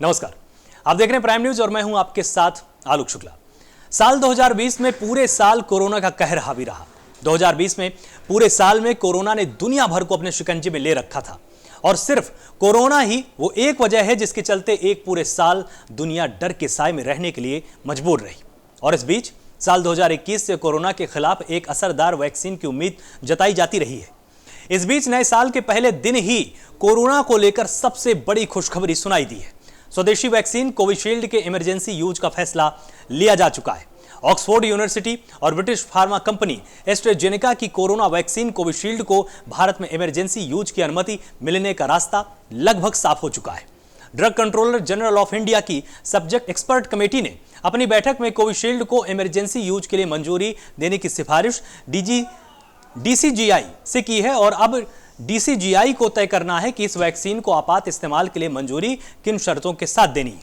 नमस्कार, आप देख रहे हैं प्राइम न्यूज और मैं हूं आपके साथ आलोक शुक्ला। साल 2020 में पूरे साल कोरोना का कहर हावी रहा। 2020 में पूरे साल में कोरोना ने दुनिया भर को अपने शिकंजे में ले रखा था और सिर्फ कोरोना ही वो एक वजह है जिसके चलते एक पूरे साल दुनिया डर के साए में रहने के लिए मजबूर रही। और इस बीच साल 2021 से कोरोना के खिलाफ एक असरदार वैक्सीन की उम्मीद जताई जाती रही है। इस बीच नए साल के पहले दिन ही कोरोना को लेकर सबसे बड़ी खुशखबरी सुनाई दी है। स्वदेशी वैक्सीन कोविशील्ड के इमरजेंसी यूज का फैसला लिया जा चुका है। ऑक्सफोर्ड यूनिवर्सिटी और ब्रिटिश फार्मा कंपनी एस्ट्राजेनेका की कोरोना वैक्सीन कोविशील्ड को भारत में इमरजेंसी यूज की अनुमति मिलने का रास्ता लगभग साफ हो चुका है। Drug controller general of India की सब्जेक्ट एक्सपर्ट कमेटी ने अपनी बैठक में कोविशील्ड को इमरजेंसी यूज के लिए मंजूरी देने की सिफारिश डीसीजीआई से की है और अब डीसीजीआई को तय करना है कि इस वैक्सीन को आपात इस्तेमाल के लिए मंजूरी किन शर्तों के साथ देनी है।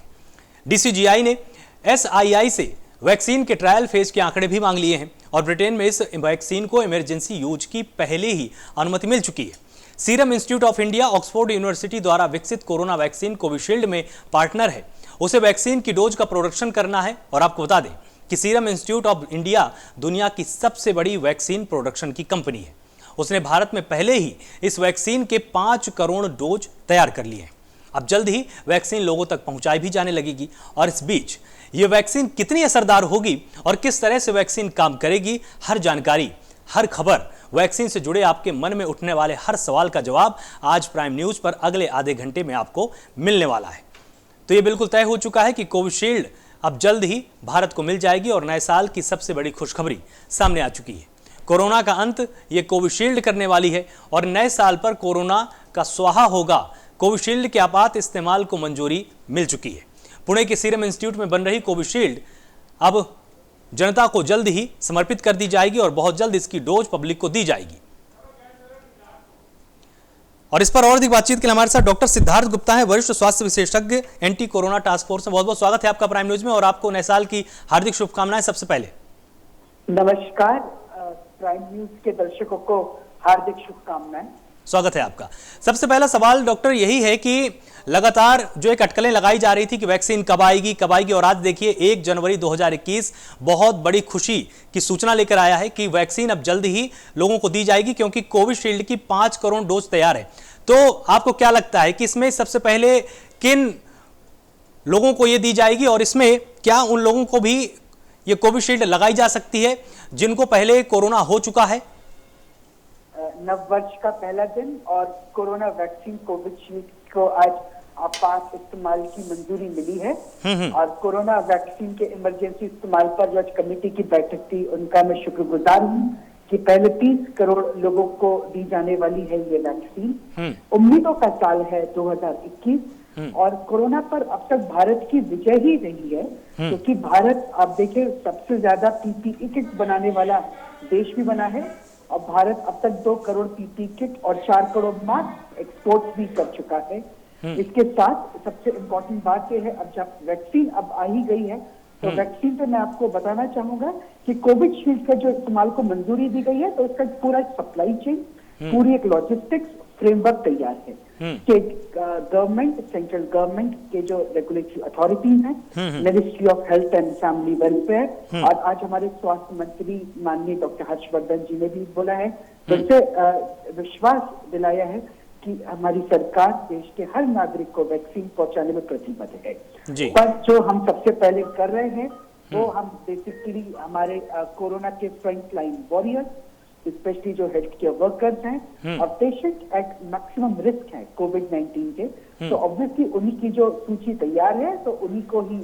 डीसीजीआई ने एसआईआई से वैक्सीन के ट्रायल फेज के आंकड़े भी मांग लिए हैं और ब्रिटेन में इस वैक्सीन को इमरजेंसी यूज की पहले ही अनुमति मिल चुकी है। Serum institute of India Oxford university द्वारा विकसित कोरोना वैक्सीन कोविशील्ड में पार्टनर है। उसे वैक्सीन की डोज का प्रोडक्शन करना है और आपको बता दें कि सीरम इंस्टीट्यूट ऑफ इंडिया दुनिया की सबसे बड़ी वैक्सीन प्रोडक्शन की कंपनी है। उसने भारत में पहले ही इस वैक्सीन के 5 करोड़ डोज तैयार कर लिए हैं। अब जल्द ही वैक्सीन लोगों तक पहुंचाई भी जाने लगेगी और इस बीच ये वैक्सीन कितनी असरदार होगी और किस तरह से वैक्सीन काम करेगी, हर जानकारी, हर खबर, वैक्सीन से जुड़े आपके मन में उठने वाले हर सवाल का जवाब आज प्राइम न्यूज पर अगले आधे घंटे में आपको मिलने वाला है। तो ये बिल्कुल तय हो चुका है कि कोविशील्ड अब जल्द ही भारत को मिल जाएगी और नए साल की सबसे बड़ी खुशखबरी सामने आ चुकी है। कोरोना का अंत ये कोविशील्ड करने वाली है और नए साल पर कोरोना का स्वाहा होगा। कोविशील्ड के आपात इस्तेमाल को मंजूरी मिल चुकी है। पुणे के सीरम इंस्टीट्यूट में बन रही कोविशील्ड अब जनता को जल्द ही समर्पित कर दी जाएगी और बहुत जल्द इसकी डोज पब्लिक को दी जाएगी। और इस पर और अधिक बातचीत के लिए हमारे साथ डॉक्टर सिद्धार्थ गुप्ता है, वरिष्ठ स्वास्थ्य विशेषज्ञ, एंटी कोरोना टास्क फोर्स में। बहुत बहुत स्वागत है आपका प्राइम न्यूज में और आपको नए साल की हार्दिक शुभकामनाएं। सबसे पहले नमस्कार, प्राइम न्यूज के दर्शकों को हार्दिक शुभकामनाएं। स्वागत है आपका। सबसे पहला सवाल डॉक्टर यही है कि लगातार जो एक अटकलें लगाई जा रही थी कि वैक्सीन कब आएगी और आज देखिए 1 जनवरी 2021 बहुत बड़ी खुशी की सूचना लेकर आया है कि वैक्सीन अब जल्द ही लोगों को दी जाएगी क्योंकि कोविशील्ड की 5 करोड़ डोज तैयार है। तो आपको क्या लगता है कि इसमें सबसे पहले किन लोगों को यह दी जाएगी और इसमें क्या उन लोगों को भी ये कोविशील्ड लगाई जा सकती है जिनको पहले कोरोना हो चुका है? नव वर्ष का पहला दिन और कोरोना वैक्सीन कोविशील्ड को आज आपात इस्तेमाल की मंजूरी मिली है और कोरोना वैक्सीन के इमरजेंसी इस्तेमाल पर जो कमेटी की बैठक थी उनका मैं शुक्रगुजार हूँ कि पहले 30 करोड़ लोगों को दी जाने वाली है ये वैक्सीन। उम्मीदों का साल है 2021 और कोरोना पर अब तक भारत की विजय ही रही है क्योंकि भारत आप देखिए सबसे ज्यादा पीपीई किट बनाने वाला देश भी बना है और भारत अब तक 2 करोड़ पीपीई किट और 4 करोड़ मास्क एक्सपोर्ट भी कर चुका है। इसके साथ सबसे इम्पोर्टेंट बात यह है अब जब वैक्सीन अब आ ही गई है तो वैक्सीन पे मैं आपको बताना चाहूंगा कि कोविशील्ड का जो इस्तेमाल को मंजूरी दी गई है तो उसका पूरा सप्लाई चेन, पूरी एक लॉजिस्टिक्स फ्रेमवर्क तैयार है। स्टेट गवर्नमेंट, सेंट्रल गवर्नमेंट के जो रेगुलेटरी अथॉरिटीज हैं, ministry of health and family welfare और आज हमारे स्वास्थ्य मंत्री माननीय डॉक्टर हर्षवर्धन जी ने भी बोला है, जिससे विश्वास दिलाया है कि हमारी सरकार देश के हर नागरिक को वैक्सीन पहुंचाने में प्रतिबद्ध है। पर जो हम सबसे पहले कर रहे हैं वो हम बेसिकली हमारे कोरोना के फ्रंट लाइन वॉरियर्स, स्पेशली जो हेल्थ केयर वर्कर्स हैं और पेशेंट एट मैक्सिमम रिस्क है कोविड-19 के, तो ऑब्वियसली उन्हीं की जो सूची तैयार है तो उन्हीं को ही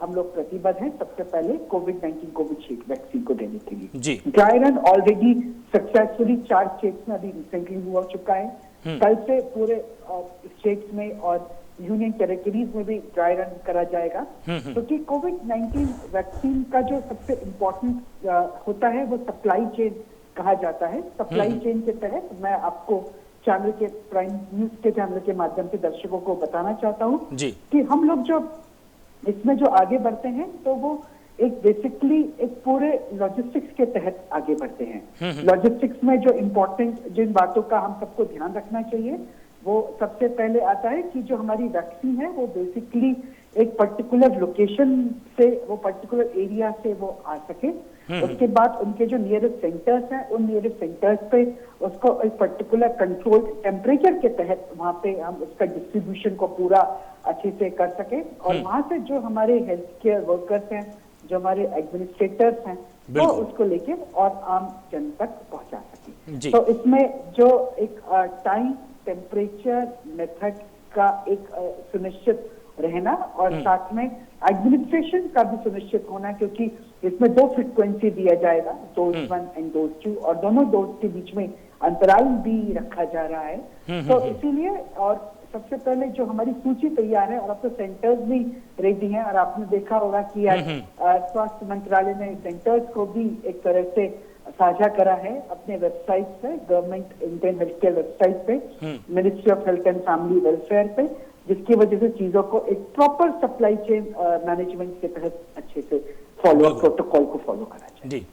हम लोग प्रतिबद्ध हैं सबसे पहले कोविड-19 कोविशील्ड वैक्सीन को देने के लिए। Dry run already successfully 4 states में अभी रिसेंटली हुआ चुका है। कल से पूरे स्टेट्स में और यूनियन टेरिटरीज में भी ड्राई रन करा जाएगा क्योंकि कोविड-19 वैक्सीन का जो सबसे इम्पोर्टेंट होता है वो सप्लाई चेन कहा जाता है। सप्लाई चेन के तहत मैं आपको चैनल के प्राइम न्यूज के चैनल के माध्यम से दर्शकों को बताना चाहता हूँ कि हम लोग जो इसमें जो आगे बढ़ते हैं तो वो एक बेसिकली एक पूरे लॉजिस्टिक्स के तहत आगे बढ़ते हैं। लॉजिस्टिक्स में जो इम्पोर्टेंट जिन बातों का हम सबको ध्यान रखना चाहिए वो सबसे पहले आता है कि जो हमारी वैक्सीन है वो बेसिकली एक पर्टिकुलर लोकेशन से, वो पर्टिकुलर एरिया से वो आ सके। उसके बाद उनके जो नियरेस्ट सेंटर्स हैं, उन नियरेस्ट सेंटर्स पे उसको एक पर्टिकुलर कंट्रोल टेम्परेचर के तहत वहाँ पे हम उसका डिस्ट्रीब्यूशन को पूरा अच्छे से कर सके, और वहाँ से जो हमारे हेल्थ केयर वर्कर्स हैं, जो हमारे एडमिनिस्ट्रेटर्स हैं, वो उसको लेके और आम जन तक पहुँचा सके। तो इसमें जो एक टाइम, टेम्परेचर, मेथड का एक सुनिश्चित रहना और साथ में एडमिनिस्ट्रेशन का भी सुनिश्चित होना, क्योंकि इसमें 2 फ्रीक्वेंसी दिया जाएगा, डोज 1 एंड डोज 2, और दोनों डोज के बीच में अंतराल भी रखा जा रहा है। तो इसीलिए, और सबसे पहले जो हमारी सूची तैयार है और अब तो सेंटर्स भी रेडी हैं, और आपने देखा होगा कि आज स्वास्थ्य मंत्रालय ने सेंटर्स को भी एक तरह से साझा करा है अपने वेबसाइट पे, government Indian health care website पे, ministry of health and family welfare पे, जिसकी वजह से चीजों को एक प्रॉपर सप्लाई चेन मैनेजमेंट के तहत अच्छे से प्रोटोकॉल को फॉलो करा जाए। जी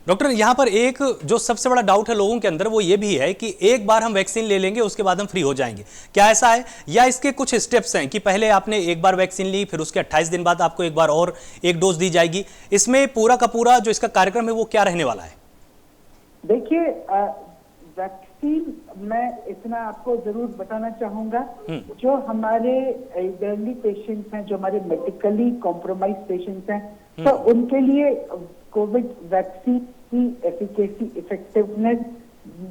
डॉक्टर, यहाँ पर एक जो सबसे बड़ा डाउट है लोगों के अंदर वो ये भी है कि एक बार हम वैक्सीन ले लेंगे उसके बाद हम फ्री हो जाएंगे, क्या ऐसा है, या इसके कुछ स्टेप्स हैं कि पहले आपने एक बार वैक्सीन ली, फिर उसके 28 दिन बाद आपको एक बार और एक डोज दी जाएगी? इसमें पूरा का पूरा जो इसका कार्यक्रम है वो क्या रहने वाला है? देखिए, वैक्सीन मैं इतना आपको जरूर बताना चाहूंगा, जो हमारे एल्डरली पेशेंट्स हैं, जो हमारे मेडिकली कॉम्प्रोमाइज पेशेंट्स हैं, तो उनके लिए कोविड वैक्सीन की एफिकेसी, इफेक्टिवनेस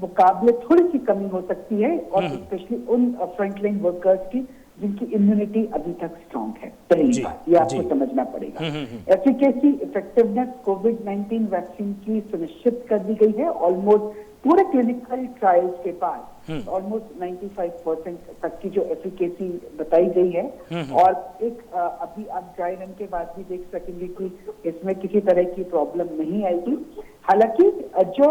मुकाबले थोड़ी सी कमी हो सकती है, और स्पेशली उन फ्रंटलाइन वर्कर्स की जिनकी इम्यूनिटी अभी तक स्ट्रांग है। पहली बात ये आपको समझना पड़ेगा। एफिकेसी, इफेक्टिवनेस कोविड-19 वैक्सीन की सुनिश्चित कर दी गई है ऑलमोस्ट पूरे क्लिनिकल ट्रायल्स के बाद, ऑलमोस्ट 95% तक की जो एफिकेसी बताई गई है, और एक अभी आप ड्राई रन के बाद भी देख सकेंगे कि इसमें किसी तरह की प्रॉब्लम नहीं आएगी। हालांकि जो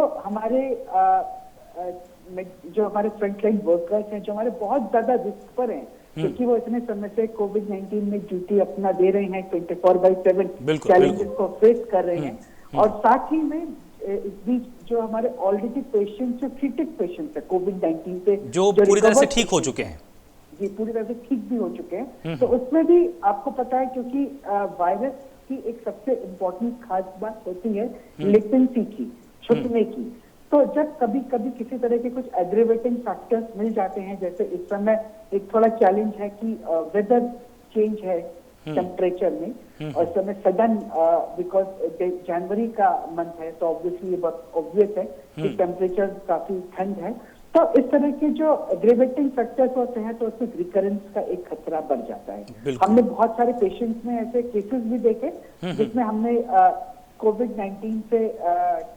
हमारे फ्रंटलाइन वर्कर्स हैं, जो हमारे बहुत ज्यादा रिस्क पर हैं, क्योंकि वो इतने समय से कोविड-19 में ड्यूटी अपना दे रहे हैं, 24/7 चैलेंजेस को फेस कर रहे हैं, और साथ ही में इस बीच जो हमारे ऑलरेडी पेशेंट्स, जो ट्रीटेड पेशेंट्स है कोविड-19 से, जो पूरी तरह से ठीक हो चुके हैं, जी पूरी तरह से ठीक भी हो चुके हैं, तो उसमें भी आपको पता है, क्योंकि वायरस की एक सबसे इम्पोर्टेंट खास बात होती है लेटेंसी की, छुपने की। तो जब कभी कभी किसी तरह के कुछ एग्रीवेटिंग फैक्टर्स मिल जाते हैं, जैसे इस समय एक थोड़ा चैलेंज है कि वेदर चेंज है टेम्परेचर में, और इस समय सडन, बिकॉज जनवरी का मंथ है, तो ऑब्वियसली बहुत ऑब्वियस है कि टेम्परेचर काफी ठंड है, तो इस तरह के जो एग्रीवेटिंग फैक्टर्स होते हैं, तो उसमें रिकरेंस का एक खतरा बढ़ जाता है। हमने बहुत सारे पेशेंट्स में ऐसे केसेस भी देखे जिसमें हमने कोविड-19 से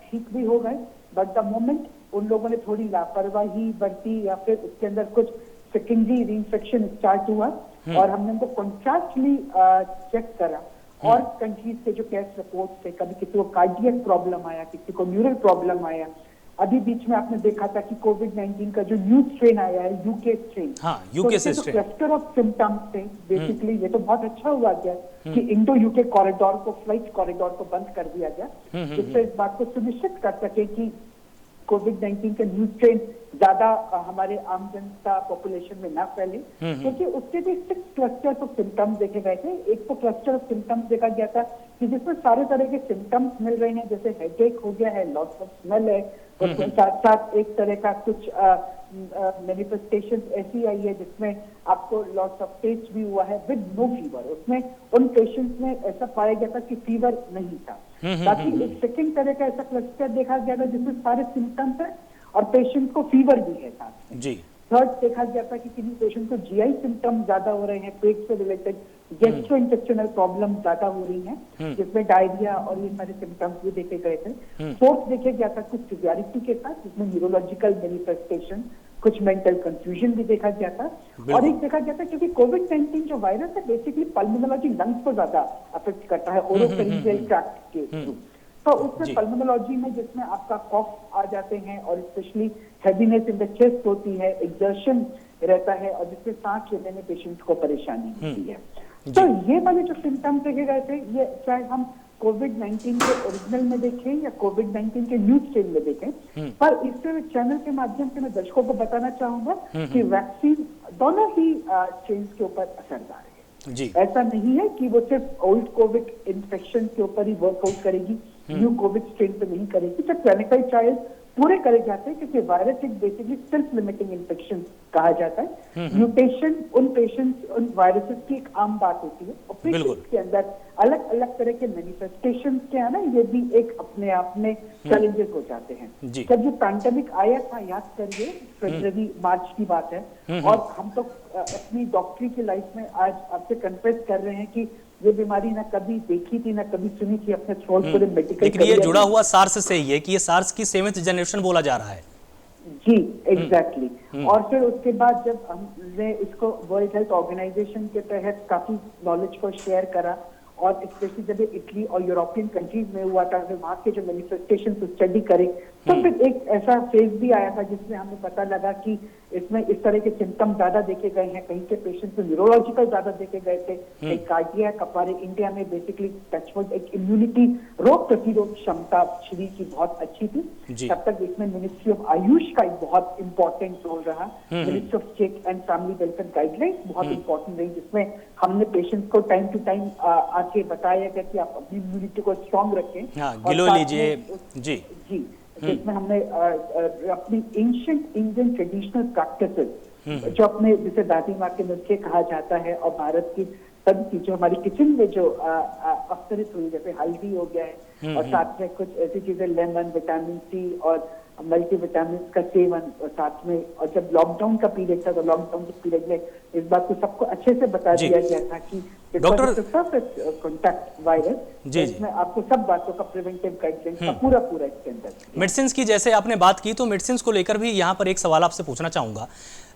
ठीक भी हो गए, बट द मोमेंट उन लोगों ने थोड़ी लापरवाही बरती या फिर उसके अंदर कुछ सेकेंडरी रीइंफेक्शन स्टार्ट हुआ, और हमने उनको कॉन्ट्रैक्चुअली चेक करा, और कंट्रीज के जो केस रिपोर्ट थे, कभी किसी को कार्डियक प्रॉब्लम आया, किसी को न्यूरल प्रॉब्लम आया। अभी बीच में आपने देखा था कि कोविड-19 का जो न्यू स्ट्रेन आया है, यूके स्ट्रेन, यूके से क्लस्टर ऑफ सिम्टम्स थे बेसिकली। ये तो बहुत अच्छा हुआ गया कि इंडो यूके कॉरिडोर को, फ्लाइट कॉरिडोर को बंद कर दिया गया, जिससे इस बात को सुनिश्चित कर सके कि कोविड-19 के न्यू स्ट्रेन ज्यादा हमारे आम जनता पॉपुलेशन में ना फैले, क्योंकि उसके भी 6 क्लस्टर्स ऑफ सिम्टम्स देखे गए थे। एक तो क्लस्टर ऑफ सिम्टम्स देखा गया था कि जिसमें सारे तरह के सिम्टम्स मिल रहे हैं, जैसे हेडेक हो गया है, लॉस ऑफ स्मेल है, उसके साथ साथ एक तरह का कुछ मैनिफेस्टेशन ऐसी आई है जिसमें आपको लॉस ऑफ टेस्ट भी हुआ है विद नो फीवर। उसमें उन पेशेंट्स में ऐसा पाया गया था कि फीवर नहीं था। बाकी एक सेकेंड तरह का ऐसा क्लस्टर देखा गया था जिसमें सारे सिम्टम्स है और पेशेंट को फीवर भी है साथ में। थर्ड देखा गया था कि किसी पेशेंट को जीआई सिम्टम ज्यादा हो रहे हैं, पेट से रिलेटेड गैस्ट्रोइंटेस्टाइनल प्रॉब्लम ज्यादा हो रही हैं, जिसमें डायरिया और ये सारे सिम्टम्स भी देखे गए थे। फोर्थ देखे गया था कुछ सिवियरिटी के साथ, जिसमें न्यूरोलॉजिकल मैनिफेस्टेशन, कुछ मेंटल कंफ्यूजन भी देखा गया था। और एक देखा गया था क्योंकि कोविड-19 जो वायरस है बेसिकली पल्मोनोलॉजी, लंग्स को ज्यादा अफेक्ट करता है ओरोफेरिंजियल ट्रैक्ट के थ्रू। तो उसमें पल्मोनोलॉजी में जिसमें आपका कॉफ आ जाते हैं और specially heaviness in the chest होती है, एक्सर्शन रहता है, और जिससे सांस लेने में पेशेंट को परेशानी होती है। तो ये वाले जो सिम्टम्स देखे गए थे, ये चाहे हम कोविड-19 के ओरिजिनल में देखें या कोविड-19 के न्यू स्ट्रेन में देखें, पर इस चैनल के माध्यम से मैं दर्शकों को बताना चाहूंगा कि वैक्सीन दोनों ही स्ट्रेन के ऊपर असरदार है जी। ऐसा नहीं है कि वो सिर्फ ओल्ड कोविड इन्फेक्शन के ऊपर ही वर्कआउट करेगी, न्यू कोविड स्ट्रेन पे नहीं करेगी। तो क्लिनिकल ट्रायल पूरे करे जाते हैं क्योंकि वायरस एक बेसिकली सेल्फ लिमिटिंग इन्फेक्शन कहा जाता है। म्यूटेशन उन पेशेंट्स उन वायरसेस की एक आम बात होती है और पेशेंट्स के अंदर अलग अलग तरह के मैनिफेस्टेशन के आना ये भी एक अपने आप में चैलेंजेस हो जाते हैं। जब ये पैंडेमिक आया था, याद करिए फरवरी मार्च की बात है, और हम तो अपनी डॉक्टरी की लाइफ में आज आपसे कन्फेस कर रहे हैं कि ये बीमारी ना कभी देखी थी ना कभी सुनी थी अपने पूरे मेडिकल। लेकिन ये जुड़ा हुआ सार्स से ही है कि ये सार्स की 7th जनरेशन बोला जा रहा है। जी एग्जैक्टली। और फिर उसके बाद जब हमने इसको वर्ल्ड हेल्थ ऑर्गेनाइजेशन के तहत काफी नॉलेज को शेयर करा और स्पेशली जब ये इटली और यूरोपियन कंट्रीज में हुआ था, वहाँ के जो मैनिफेस्टेशन स्टडी करे, तो फिर एक ऐसा फेज भी आया था जिसमें हमें पता लगा कि इसमें इस तरह के सिम्टम ज्यादा देखे गए हैं। कहीं के पेशेंट्स में न्यूरोलॉजिकल ज्यादा देखे गए थे, कहीं कार्डियक। हमारे इंडिया में बेसिकली टचवुड एक इम्यूनिटी रोग प्रतिरोध क्षमता शरीर की बहुत अच्छी थी। तब तक इसमें मिनिस्ट्री ऑफ आयुष का एक बहुत इंपॉर्टेंट रोल रहा। Ministry of state and family welfare guidelines बहुत इंपॉर्टेंट रही, जिसमें हमने पेशेंट्स को टाइम टू टाइम आके बताया गया कि आप अपनी इम्यूनिटी को स्ट्रॉन्ग रखें। हाँ, गिलो लीजिए। जी जी, जिसमें हमने अपनी एंशिएंट इंडियन ट्रेडिशनल प्रैक्टिसेस जो अपने जिसे दादी माँ के नुस्खे कहा जाता है और भारत की सभी चीजों हमारी किचन में जो अवतरित हुई, जैसे हल्दी हो गया है और साथ में कुछ ऐसी चीजें लेमन, विटामिन सी और मल्टीविटामिन का सेवन, और साथ में और जब लॉकडाउन का पीरियड था तो लॉकडाउन के पीरियड में इस बात को सबको अच्छे से बता दिया गया था कि डॉक्टर कॉन्टैक्ट वायरस, इसमें आपको सब बातों का प्रिवेंटिव गाइडलाइंस का पूरा इसके अंदर। मेडिसिन की जैसे आपने बात की, तो मेडिसिन को लेकर भी यहाँ पर एक सवाल आपसे पूछना चाहूंगा।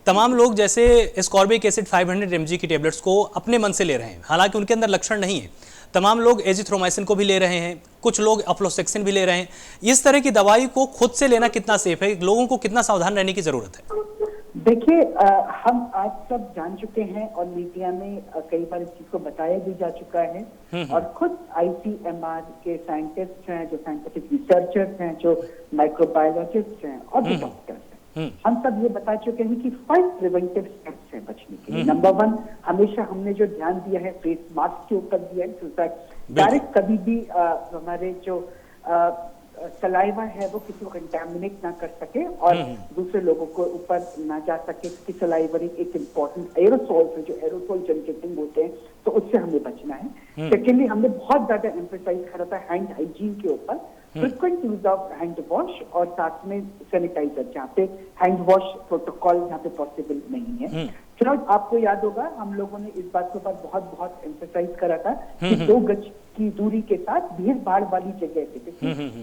तमाम लोग जैसे एस्कॉर्बिक एसिड 500 mg की टेबलेट्स को अपने मन से ले रहे हैं, हालांकि उनके अंदर लक्षण नहीं है। तमाम लोग एजिथ्रोमाइसिन को भी ले रहे हैं, कुछ लोग अफ्लोसेक्सिन भी ले रहे हैं। इस तरह की दवाई को खुद से लेना कितना सेफ है? लोगों को कितना सावधान रहने की जरूरत है? देखिए, हम आज सब जान चुके हैं और मीडिया में कई बार इस चीज को बताया भी जा चुका है और खुद ICMR के साइंटिस्ट हैं, जो साइंटिफिक रिसर्चर्स हैं, जो माइक्रोबायोलॉजिस्ट हैं और जो डॉक्टर्स हैं, हम सब ये बता चुके हैं कि 5 प्रिवेंटिव स्टेप्स हैं बचने के लिए। नंबर 1, हमेशा हमने जो ध्यान दिया है फेस मास्क के ऊपर दिया है। डायरेक्ट कभी भी हमारे जो सलाइवा है वो किसी को कंटेमिनेट ना कर सके और दूसरे लोगों को ऊपर ना जा सके, क्योंकि सलाइवरी एक इम्पोर्टेंट एरोसोल्स है जो एरोसोल जनरेटिंग होते हैं, तो उससे हमें बचना है। सेकेंडली, हमने बहुत ज्यादा एम्फेसाइज करा था हैंड हाइजीन के ऊपर, frequent use of hand wash और साथ में सैनिटाइजर, जहाँ पे हैंड वॉश प्रोटोकॉल जहाँ पे पॉसिबल नहीं है। फिर आपको याद होगा हम लोगों ने इस बात के ऊपर बहुत बहुत एम्फेसाइज करा था कि 2 गज की दूरी के साथ भीड़ भाड़ वाली जगह पे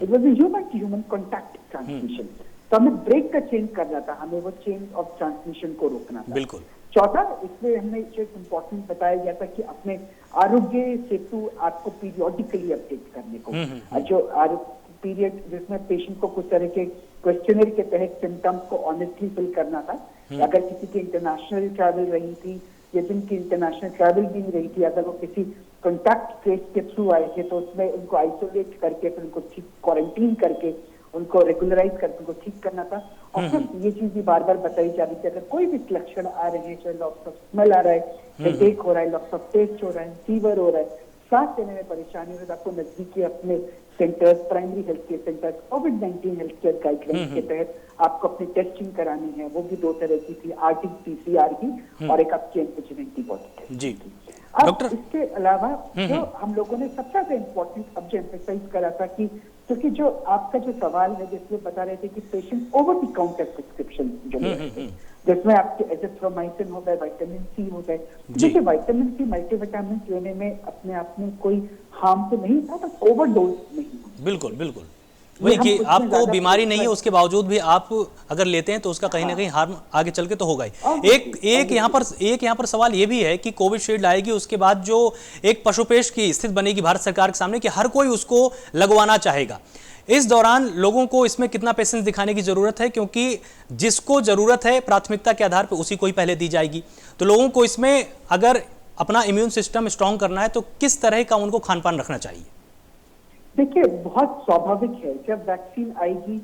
it was human to human contact transmission, तो हमें ब्रेक का चेंज करना था, हमें वो चेन ऑफ ट्रांसमिशन को रोकना था। बिल्कुल। चौथा, इसमें हमने जो इम्पोर्टेंट बताया गया था कि अपने आरोग्य सेतु आपको पीरियोडिकली अपडेट करने को, जो पीरियड जिसमें पेशेंट को कुछ तरह के क्वेश्चनर के तहत सिम्टम्स को ऑनेस्टली फिल करना था। अगर किसी की इंटरनेशनल ट्रैवल रही थी या जिनकी इंटरनेशनल ट्रैवल भी नहीं रही थी, अगर वो किसी कॉन्टैक्ट ट्रेस के थ्रू आए थे तो उसमें उनको आइसोलेट करके फिर उनको ठीक क्वारंटीन करके उनको रेगुलराइज करके उनको ठीक करना था। और फिर ये चीज भी बार बार बताई जा रही थी, अगर कोई भी लक्षण आ रहे हैं, चाहे लॉस ऑफ स्मेल आ रहा है, हेडेक हो रहा है, लॉस ऑफ टेस्ट हो रहा है, फीवर हो रहा है, सांस लेने में परेशानी हो रही है, आपको नजदीकी अपने centres, primary health care centres, कोविड-19 हेल्थ केयर गाइडलाइंस के तहत आपको अपनी टेस्टिंग करानी है। वो भी 2 तरह की थी, RT-PCR की और एक आपकी एंटीजन एंटीबॉडी जी। अब इसके अलावा जो हम लोगों ने सबसे ज्यादा इम्पोर्टेंट अब जो एम्फेसाइज करा था कि क्योंकि जो आपका जो सवाल है जिसमें बता रहे थे कि patient over the counter prescription जो ले रहे थे, जिसमें आपके एजिथ्रोमाइसिन हो गए, विटामिन सी हो गए। देखिए, विटामिन सी मल्टीविटामिन लेने में अपने आप में कोई हार्म तो नहीं था, बस ओवरडोज नहीं। बिल्कुल बिल्कुल, वही कि आपको बीमारी नहीं है उसके बावजूद भी आप अगर लेते हैं तो उसका कहीं ना कहीं हार्म आगे चल के तो होगा ही। एक यहाँ पर सवाल ये भी है कि कोविशील्ड आएगी, उसके बाद जो एक पशुपेश की स्थिति बनेगी भारत सरकार के सामने कि हर कोई उसको लगवाना चाहेगा। इस दौरान लोगों को इसमें कितना पेशेंस दिखाने की जरूरत है, क्योंकि जिसको जरूरत है प्राथमिकता के आधार पर उसी को ही पहले दी जाएगी। तो लोगों को इसमें अगर अपना इम्यून सिस्टम स्ट्रांग करना है तो किस तरह का उनको खान पान रखना चाहिए? देखिए, बहुत स्वाभाविक है जब वैक्सीन आएगी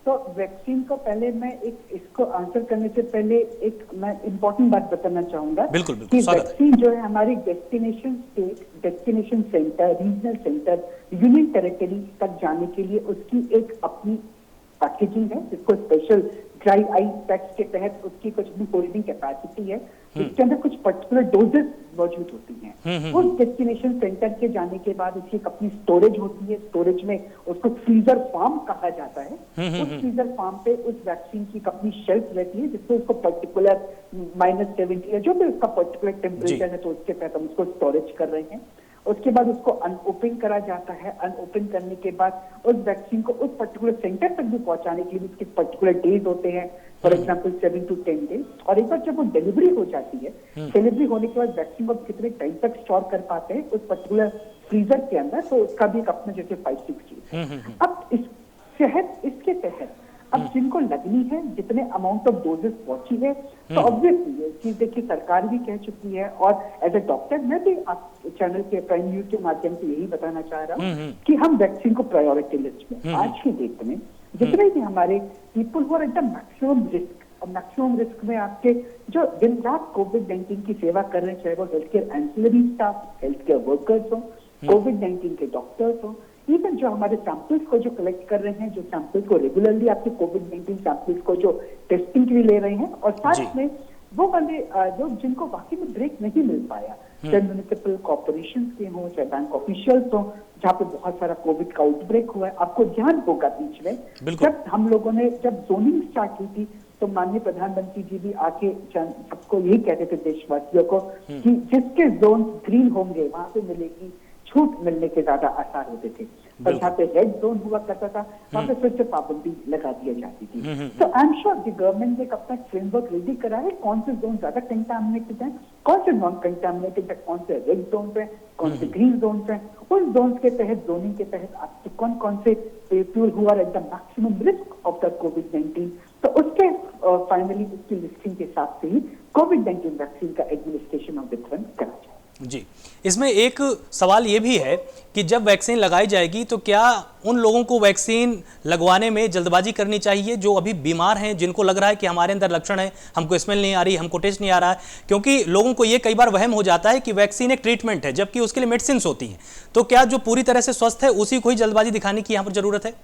तो वैक्सीन को पहले मैं इसको आंसर करने से पहले मैं इम्पोर्टेंट बात बताना चाहूंगा बिल्कुल कि स्वागत है। वैक्सीन जो है हमारी destination state, destination centre, regional centre, union territory तक जाने के लिए उसकी एक अपनी पैकेजिंग है, जिसको स्पेशल ड्राई आइस पैक्स के तहत उसकी कुछ भी होल्डिंग कैपेसिटी है, इसके अंदर कुछ पर्टिकुलर डोजेस मौजूद होती हैं। उस डेस्टिनेशन सेंटर के जाने के बाद उसकी एक अपनी स्टोरेज होती है, स्टोरेज में उसको फ्रीजर फार्म कहा जाता है। उस फ्रीजर फार्म पे उस वैक्सीन की एक अपनी शेल्फ रहती है, जिसको उसको पर्टिकुलर -70 या जो भी उसका पर्टिकुलर टेम्परेचर है, तो उसके तहत हम उसको स्टोरेज कर रहे हैं। उसके बाद उसको अनओपन करा जाता है। अनओपन करने के बाद उस वैक्सीन को उस पर्टिकुलर सेंटर तक भी पहुंचाने के लिए उसके पर्टिकुलर डेज होते हैं, फॉर एग्जांपल 7 to 10 डेज। और एक बार जब वो डिलीवरी हो जाती है, डिलीवरी होने के बाद वैक्सीन को कितने टाइम तक स्टोर कर पाते हैं उस पर्टिकुलर फ्रीजर के अंदर, तो उसका भी एक अपना जैसे 5-6 डेज। अब इसके तहत अब जिनको लगनी है, जितने अमाउंट ऑफ डोजेस पहुंची है, तो ऑब्वियसली ये चीज देखिए सरकार भी कह चुकी है, और एज ए डॉक्टर मैं भी आप चैनल के प्राइम न्यूज के माध्यम से यही बताना चाह रहा हूँ कि हम वैक्सीन को प्रायोरिटी लिस्ट में आज की डेट में जितने भी हमारे people who are at the maximum risk, और मैक्सिमम रिस्क में आपके जो दिन रात कोविड-19 की सेवा कर रहे हैं, चाहे वो health care ancillary staff, health care workers हो, कोविड-19 के डॉक्टर्स हो, इवन जो हमारे सैंपल्स को जो कलेक्ट कर रहे हैं, जो सैंपल्स को रेगुलरली आपके कोविड-19 सैंपल्स को जो टेस्टिंग के लिए ले रहे हैं, और साथ में वो वाले जो जिनको वाकई में ब्रेक नहीं मिल पाया, चाहे म्युनिसिपल कॉर्पोरेशन के हों, चाहे बैंक ऑफिशियल्स हों, जहाँ पे बहुत सारा कोविड का आउटब्रेक हुआ है। आपको ध्यान होगा बीच में जब हम लोगों ने जब जोनिंग स्टार्ट की थी, तो माननीय प्रधानमंत्री जी भी आके सबको यही कहते थे देशवासियों को कि जिसके जोन ग्रीन होंगे वहां पे मिलेगी छूट, मिलने के ज्यादा आसार होते थे। पर जहाँ पे रेड जोन हुआ करता था वहां पे फिर से पाबंदी लगा दी जाती थी। तो आई एम श्योर कि गवर्नमेंट ने एक अपना फ्रेमवर्क रेडी करा है, कौन से जोन ज्यादा कंटामिनेटेड है, कौन से नॉन कंटामिनेटेड है, कौन से रेड जोन पे, कौन से ग्रीन जोन पे। उन जोन के तहत, जोनिंग के तहत आपके कौन कौन से people who are at the maximum risk of the कोविड-19, तो उसके फाइनली उसकी लिस्टिंग के हिसाब से ही कोविड-19 वैक्सीन का एडमिनिस्ट्रेशन और वितरण करा जाए। जी, इसमें एक सवाल ये भी है कि जब वैक्सीन लगाई जाएगी तो क्या उन लोगों को वैक्सीन लगवाने में जल्दबाजी करनी चाहिए जो अभी बीमार हैं, जिनको लग रहा है कि हमारे अंदर लक्षण है, हमको स्मेल नहीं आ रही, हमको टेस्ट नहीं आ रहा है? क्योंकि लोगों को ये कई बार वहम हो जाता है कि वैक्सीन एक ट्रीटमेंट है, जबकि उसके लिए मेडिसिन होती हैं। तो क्या जो पूरी तरह से स्वस्थ है उसी को ही जल्दबाजी दिखाने की यहाँ पर जरूरत है?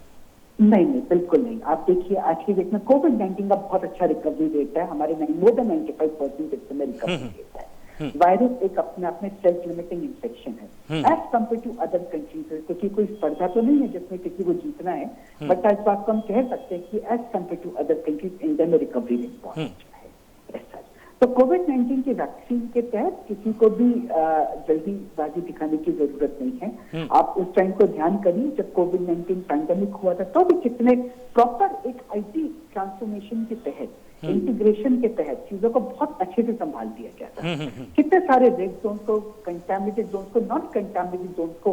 नहीं, बिल्कुल नहीं। आप देखिए आज की डेट में कोविड-19 का बहुत अच्छा रिकवरी रेट है, हमारे मोर देन 95% इस समय रिकवरी रेट है। वायरस एक अपने आप में सेल्फ लिमिटिंग इन्फेक्शन है as compare to other countries, क्योंकि कोई स्पर्धा तो नहीं है जिसमें किसी को जीतना है, बट इस बात को हम कह सकते हैं कि as compare to other countries India में रिकवरी रेट बहुत अच्छा है। तो कोविड-19 की वैक्सीन के तहत किसी को भी जल्दीबाजी दिखाने की जरूरत नहीं है। आप उस टाइम को ध्यान करिए जब कोविड-19 पैंडेमिक हुआ था, तो भी कितने प्रॉपर एक IT ट्रांसफॉर्मेशन के तहत, इंटीग्रेशन के तहत चीजों को बहुत अच्छे से संभाल दिया गया था। कितने सारे रेड जोन को, कंटामिनेटेड जोन को, नॉन कंटामिनेटेड जोन को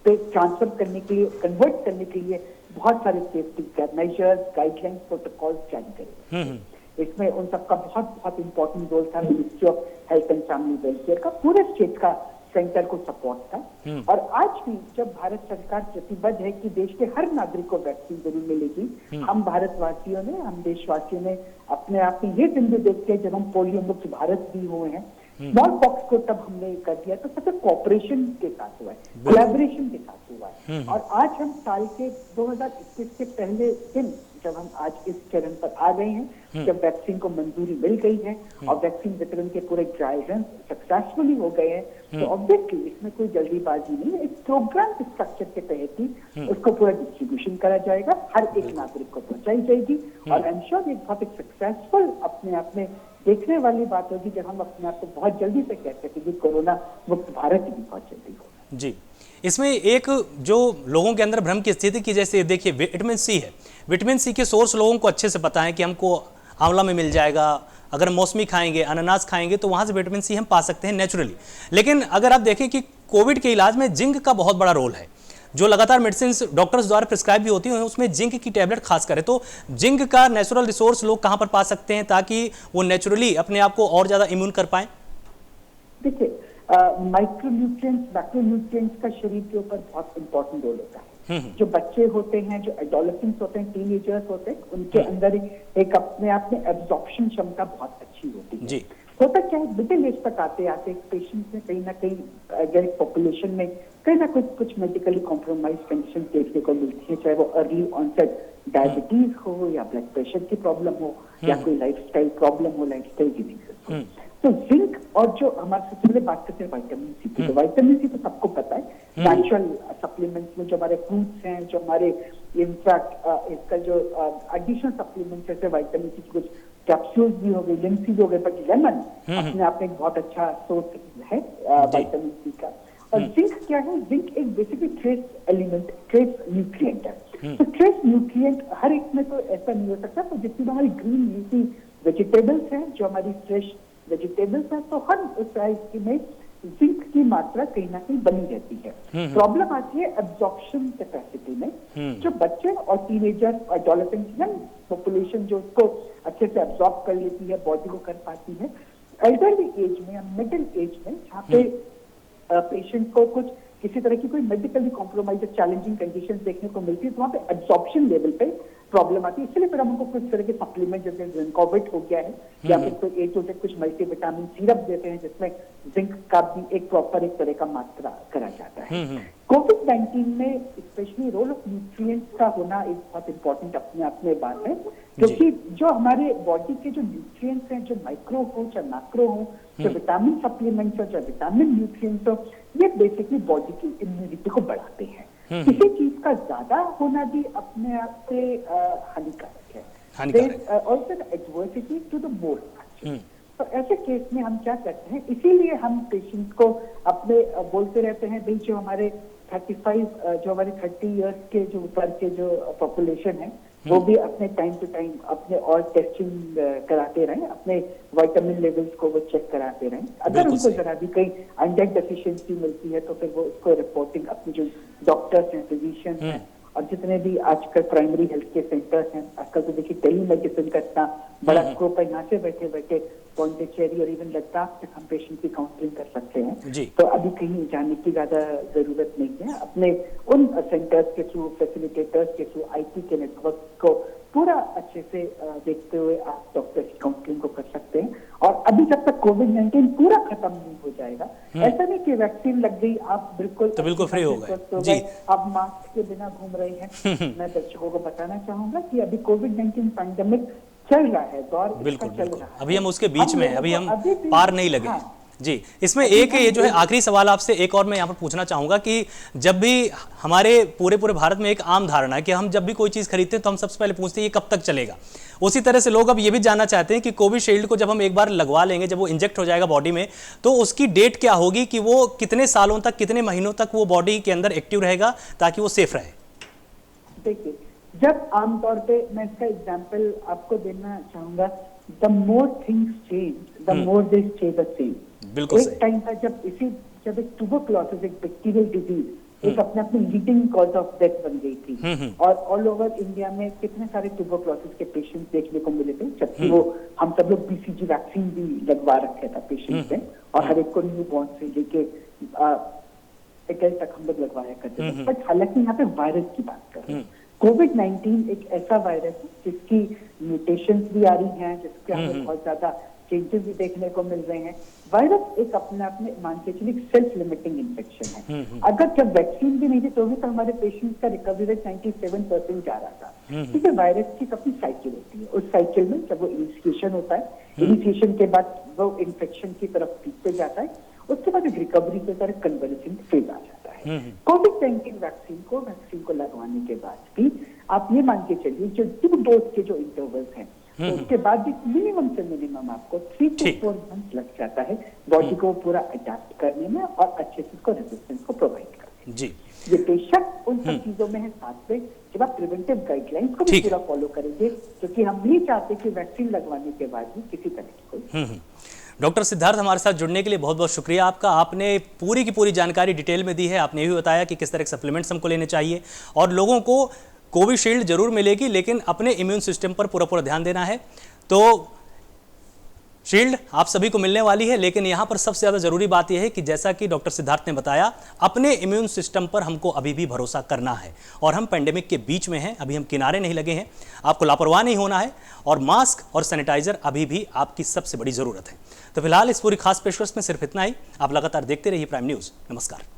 ट्रांसफर करने के लिए, कन्वर्ट करने के लिए बहुत सारे सेफ्टी मेजर्स, गाइडलाइंस, प्रोटोकॉल्स जारी करे। इसमें उन सबका बहुत इंपॉर्टेंट रोल था। Ministry of health and family welfare का, पूरे स्टेट का सेंटर को सपोर्ट था। और आज भी जब भारत सरकार प्रतिबद्ध है कि देश के हर नागरिक को वैक्सीन जरूर मिलेगी, हम भारतवासियों ने, हम देशवासियों ने अपने आप में ये दिन भी देखते हैं जब हम पोलियो मुक्त भारत भी हुए हैं, स्मॉल पॉक्स को तब हमने कर दिया तो सबसे कोऑपरेशन के साथ हुआ है, कोलैबोरेशन के साथ हुआ है। और आज हम साल के 2021 के पहले दिन जब हम आज इस चरण पर आ गए हैं, जब वैक्सीन को मंजूरी मिल गई है और वैक्सीन वितरण के पूरे ट्रायल रन सक्सेसफुली हो गए हैं, तो ऑब्वियसली इसमें कोई जल्दीबाजी नहीं है। इस प्रोग्राम स्ट्रक्चर के तहत ही उसको पूरा डिस्ट्रीब्यूशन करा जाएगा, हर एक नागरिक को पहुंचाई जाएगी। और आई एम श्योर ये बहुत एक सक्सेसफुल अपने आप में देखने वाली बात होगी जब हम अपने आप को बहुत जल्दी से कह सकें कि कोरोना मुक्त भारत भी बहुत जल्दी होगा। जी, इसमें एक जो लोगों के अंदर भ्रम की स्थिति की, जैसे देखिए विटामिन सी है, विटामिन सी के सोर्स लोगों को अच्छे से पता है कि हमको आंवला में मिल जाएगा, अगर मौसमी खाएंगे, अनानास खाएंगे तो वहां से विटामिन सी हम पा सकते हैं नेचुरली। लेकिन अगर आप देखें कि कोविड के इलाज में जिंक का बहुत बड़ा रोल है, जो लगातार मेडिसिन डॉक्टर्स द्वारा प्रिस्क्राइब भी होती हैं, उसमें जिंक की टैबलेट खास करे, तो जिंक का नेचुरल रिसोर्स लोग कहां पर पा सकते हैं ताकि वो नेचुरली अपने आप को और ज्यादा इम्यून कर पाए? देखिए माइक्रोन्यूट्रिएंट्स, मैक्रोन्यूट्रिएंट्स का शरीर के ऊपर बहुत इंपॉर्टेंट रोल होता है। जो बच्चे होते हैं, जो एडोलेसेंट्स होते हैं, टीनेजर्स होते हैं, उनके अंदर एक अपने आप में एब्जॉर्प्शन क्षमता बहुत अच्छी होती है। जी। होता क्या है, मिडिल एज तक आते आते पेशेंट में कहीं ना कहीं अगर पॉपुलेशन में कहीं ना कुछ मेडिकली कॉम्प्रोमाइज कंडीशन देखने को मिलती है, चाहे वो अर्ली ऑनसेट डायबिटीज हो या ब्लड प्रेशर की प्रॉब्लम हो या कोई लाइफस्टाइल प्रॉब्लम हो, लाइफस्टाइल डिजीजेस हो। तो जिंक और जो हमारे सबसे पहले बात करते हैं विटामिन सी की, तो विटामिन सी तो सबको पता है नेचुरल सप्लीमेंट्स में जो हमारे फ्रूट्स हैं, जो हमारे इनफैक्ट इसका जो एडिशनल सप्लीमेंट्स जैसे विटामिन सी की कुछ कैप्सूल्स भी हो गए, लिंसीज हो गए, बट लेमन अपने आप में एक बहुत अच्छा सोर्स है विटामिन सी का। और जिंक क्या है, जिंक एक basically trace element, trace nutrient है। तो ट्रेस न्यूट्रिएंट हर एक में तो ऐसा नहीं हो सकता, तो जितनी हमारी ग्रीन लीफी वेजिटेबल्स हैं, जो हमारी फ्रेश वेजिटेबल्स हैं, तो हर उस साइज में जिंक की मात्रा कहीं ना कहीं बनी रहती है। प्रॉब्लम आती है एब्जॉर्प्शन कैपेसिटी में। जो बच्चे और टीनेजर और एडोलेसेंट यंग पॉपुलेशन जो उसको अच्छे से एब्जॉर्ब कर लेती है, बॉडी को कर पाती है, एल्डरली एज में या मिडिल एज में जहाँ पे पेशेंट को कुछ किसी तरह की कोई मेडिकली कॉम्प्रोमाइज चैलेंजिंग कंडीशन देखने को मिलती है, तो वहाँ पे एब्जॉर्प्शन लेवल पे प्रॉब्लम आती है। इसलिए फिर हम उनको कुछ तरह के सप्लीमेंट जैसे जिंकोविट हो गया है या फिर कोई ए टू जेड कुछ मल्टीविटामिन सिरप देते हैं जिसमें जिंक का भी एक प्रॉपर एक तरह का मात्रा करा जाता है। कोविड-19 में स्पेशली रोल ऑफ न्यूट्रिएंट्स का होना एक बहुत इंपॉर्टेंट अपने आप में बात है, क्योंकि जो हमारे बॉडी के जो न्यूट्रिएंट्स हैं, जो माइक्रो हो चाहे मैक्रो हो, जो विटामिन सप्लीमेंट्स हो चाहे विटामिन न्यूट्रिएंट्स हो, ये बेसिकली बॉडी की इम्यूनिटी को बढ़ाते हैं। किसी चीज का ज्यादा होना भी अपने आप से हानिकारक है। Also adversity to the more. तो ऐसे केस में हम क्या करते हैं, इसीलिए हम पेशेंट को अपने बोलते रहते हैं, भाई जो हमारे 35 जो हमारे 30 इयर्स के जो ऊपर के जो पॉपुलेशन है, वो भी अपने टाइम टू टाइम अपने और टेस्टिंग कराते रहें, अपने विटामिन लेवल्स को वो चेक कराते रहें। अगर उनको जरा भी कहीं आयरन डेफिशिएंसी मिलती है तो फिर वो उसको रिपोर्टिंग अपने जो डॉक्टर्स हैं, फिजिशियंस हैं और जितने भी आजकल प्राइमरी हेल्थ के सेंटर्स हैं, आजकल तो देखिए टेली मेडिसिन का इतना बड़ा स्कोप है, यहाँ से बैठे बैठे पौंडीचेरी और इवन लद्दाख तक हम पेशेंट की काउंसलिंग कर सकते हैं। तो अभी कहीं जाने की ज्यादा जरूरत नहीं है। अपने उन सेंटर्स के थ्रू, फैसिलिटेटर्स के थ्रू, आईटी के नेटवर्क को पूरा अच्छे से देखते हुए आप डॉक्टर की काउंसलिंग को कर सकते हैं। और अभी जब तक कोविड-19 पूरा खत्म नहीं हो जाएगा, ऐसा नहीं कि वैक्सीन लग गई आप बिल्कुल फ्री हो गए, आप मास्क के बिना घूम रहे हैं। मैं दर्शकों को बताना चाहूंगा कि अभी कोविड-19 पैंडेमिक चल रहा है, दौर बिल्कुल चल रहा है, अभी हम उसके बीच में, अभी हम पार नहीं लगे। जी, इसमें एक ये जो है आखिरी सवाल आपसे एक और मैं यहाँ पर पूछना चाहूंगा कि जब भी हमारे पूरे भारत में एक आम धारणा है कि हम जब भी कोई चीज़ खरीदते हैं तो हम सबसे पहले पूछते हैं ये कब तक चलेगा। उसी तरह से लोग अब ये भी जानना चाहते हैं कि कोविशील्ड को जब हम एक बार लगवा लेंगे, जब वो इंजेक्ट हो जाएगा बॉडी में, तो उसकी डेट क्या होगी कि वो कितने सालों तक, कितने महीनों तक वो बॉडी के अंदर एक्टिव रहेगा ताकि वो सेफ रहे। देखिए, जब आमतौर पे मैं इसका एग्जाम्पल आपको देना चाहूंगा, the more things change, the more they stay the same. एक टाइम था जब एक ट्यूबरक्लोसिस, एक बैक्टीरियल डिजीज एक अपने अपने लीडिंग कॉज ऑफ डेथ बन गई थी और ऑल ओवर इंडिया में कितने सारे ट्यूबरक्लोसिस के पेशेंट देखने को मिले थे, जबकि वो हम सब लोग बीसीजी वैक्सीन भी लगवा रखे था पेशेंट में और हर एक को न्यू बॉर्न से लेके तक हम लोग लगवाया करते थे। बट हालांकि यहाँ पे वायरस की बात कर रहे हैं। कोविड-19 एक ऐसा वायरस है जिसकी म्यूटेशंस भी आ रही हैं, जिसके हमें बहुत ज्यादा चेंजेस भी देखने को मिल रहे हैं। वायरस एक अपने आप में मान के चलिए सेल्फ लिमिटिंग इन्फेक्शन है। अगर जब वैक्सीन भी नहीं थी तो भी तो हमारे पेशेंट्स का रिकवरी रेट 97% जा रहा था। ठीक है, वायरस की अपनी साइकिल होती है। उस साइकिल में जब वो इनिशिएशन होता है, इनिशिएशन के बाद वो इन्फेक्शन की तरफ पीछे जाता है, उसके बाद एक रिकवरी के तरह कन्वलेसेंट फेज आ जाता है। कोविड-19 वैक्सीन को लगवाने के बाद भी आप ये मान के चलिए जो 2 डोज के जो इंटरवल्स हैं, तो उसके बाद भी मिनिमम से मिनिमम आपको 3 to 4 मंथ लग जाता है बॉडी को पूरा अडेप्ट करने में और अच्छे से उसको रेजिस्टेंस को प्रोवाइड करने में। ये बेशक उन सब चीजों में है, साथ में जब आप प्रिवेंटिव गाइडलाइंस को भी पूरा फॉलो करेंगे, क्योंकि हम नहीं चाहते कि वैक्सीन लगवाने के बाद भी किसी तरह की कोई। डॉक्टर सिद्धार्थ, हमारे साथ जुड़ने के लिए बहुत बहुत शुक्रिया आपका। आपने पूरी की पूरी जानकारी डिटेल में दी है। आपने ये भी बताया कि किस तरह के सप्लीमेंट्स हमको लेने चाहिए और लोगों को कोविशील्ड जरूर मिलेगी, लेकिन अपने इम्यून सिस्टम पर पूरा ध्यान देना है। तो शील्ड आप सभी को मिलने वाली है, लेकिन यहां पर सबसे ज्यादा जरूरी बात यह है कि जैसा कि डॉक्टर सिद्धार्थ ने बताया, अपने इम्यून सिस्टम पर हमको अभी भी भरोसा करना है। और हम पेंडेमिक के बीच में हैं, अभी हम किनारे नहीं लगे हैं। आपको लापरवाह नहीं होना है और मास्क और सैनिटाइजर अभी भी आपकी सबसे बड़ी जरूरत है। तो फिलहाल इस पूरी खास पेशकश में सिर्फ इतना ही। आप लगातार देखते रहिए प्राइम न्यूज। नमस्कार।